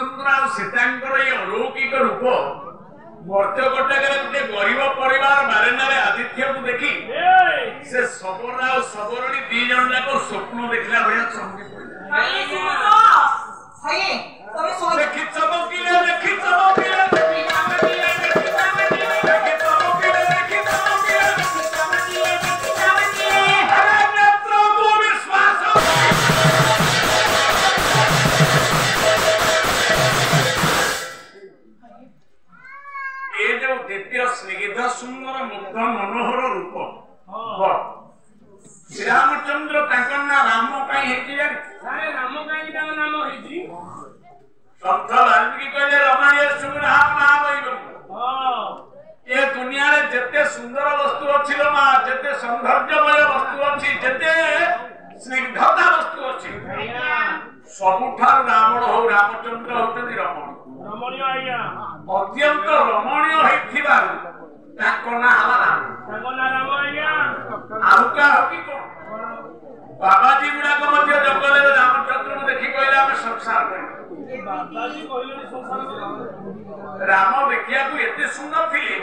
रामचंद्र आ सीतांकर ये अलौकिक रूप मर्त्यकटक गोटे गरीब परिवार बारेनारे आदित्य को देखी से सबरा और सबरणी दी जन जाक स्वप्न देखला भैया चमकी पड़े देखी चमकीले देखी चमकीले स्निग्ध सुंदर मुग्ध मनोहर रूप श्रीरामचंद्र ना राम कहीं राम कहीं नाम संत वाल्मीकि कहले रमणीय ये दुनिया रे जते सुंदर वस्तु अछि लो मां जते सौंदर्यमय वस्तु अछि जते स्निग्धता वस्तु अछि सबुठार रावण हो रामचंद्र होतनि रमणीय आज्ञा अत्यंत रमणीय होइथिबार ताको ना राम आज्ञा आउका हकी कोन बाबाजी गुडा को मध्य जंगल रे रामचंद्र को देखि कहले हम संसार करी बाबाजी कहले संसार राम देखिया को एते सुंदर थिले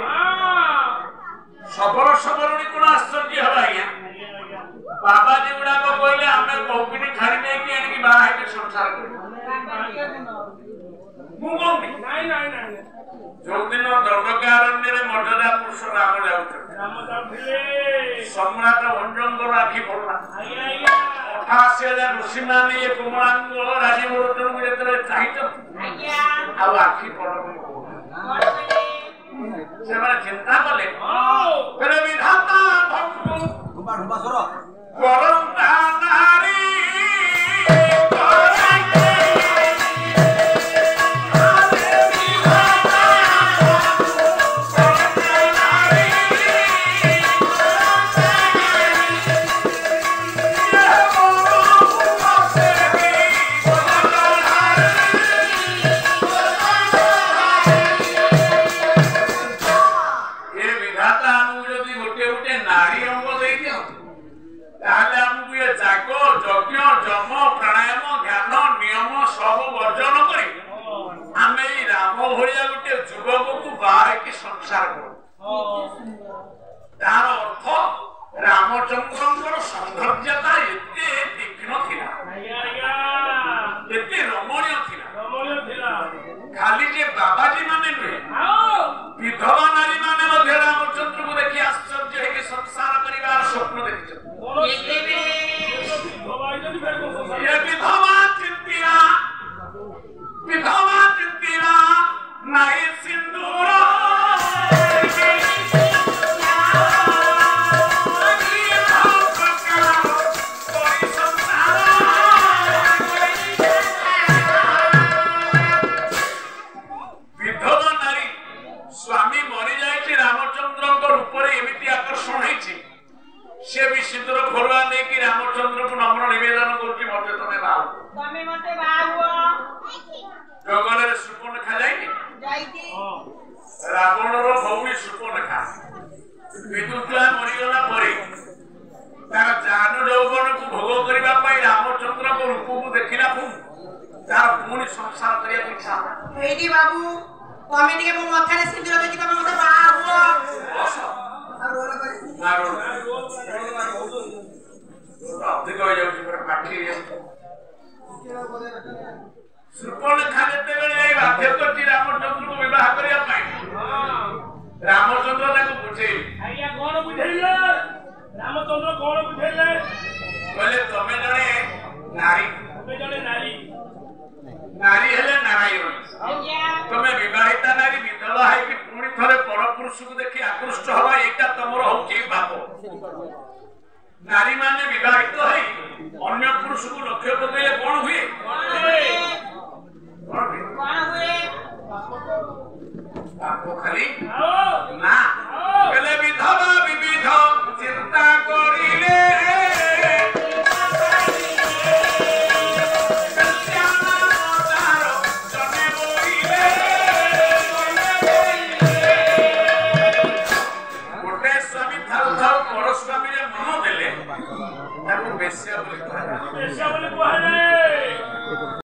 सबरो सबरणी कोन आश्चर्य हवा आज्ञा बाबाजी गुडा को कहले हमें कौपिनी खाड़ी नै कि एनकी बाहा के संसार करी नहीं जो दिन दंडकारण्य मर्यादा पुरुष राम जाऊे सम्राट भंजंगर आखि पड़ा 88,000 ऋषि माने ये कुमारांग राजीव लोचन को जतरे चाहिए आखि पड़ से माने चिंता कले फिर विधाता भक्तु करंता नारी संसार तार अर्थ रामचंद्र सौंदर्यता एते तीक्ष्ण थिला एते रमणीय थिला खाली जे बाबाजी माने नुहे विधवा नारी माने मध्ये रामचंद्र को देखि आश्चर्य है कि संसार परिवार स्वप्न देखिछ ये विधवा चिंतिला नाई सिंदूर से भी सिंदूर खोलवा दे कि रामचंद्र को नम्र निवेदन करछि मते तमे बाहुआ जंगल रे सुपर्णखा जाईनी रावण रो भौणी सुपर्णखा विदुषा मरिगला परे तार जान यौवन को भोग करबा पई रामचंद्र को रूप को देखिला तार पुणी संसार करिया इच्छा एडी बाबू तमे टिके मो मथारे सिंदूर देखि तमे मते बाहुआ रामचंद्र को विवाह रामचंद्र बुझे कौन बुझेले रामचंद्र कौन बुझेले बोले तमे जने नारी हेले नारायण तमे विवाहिता नारी विधवा है कि पुणी थरे परपुरुष को देखि आकृष्ट हवा एटा तमर होची पाप नारी माने विवाहित है अन्य पुरुष को लक्ष्य करले कोन हुए पाप खाली ना कहले विधवा विविध चिंता करिले बेस्या बोली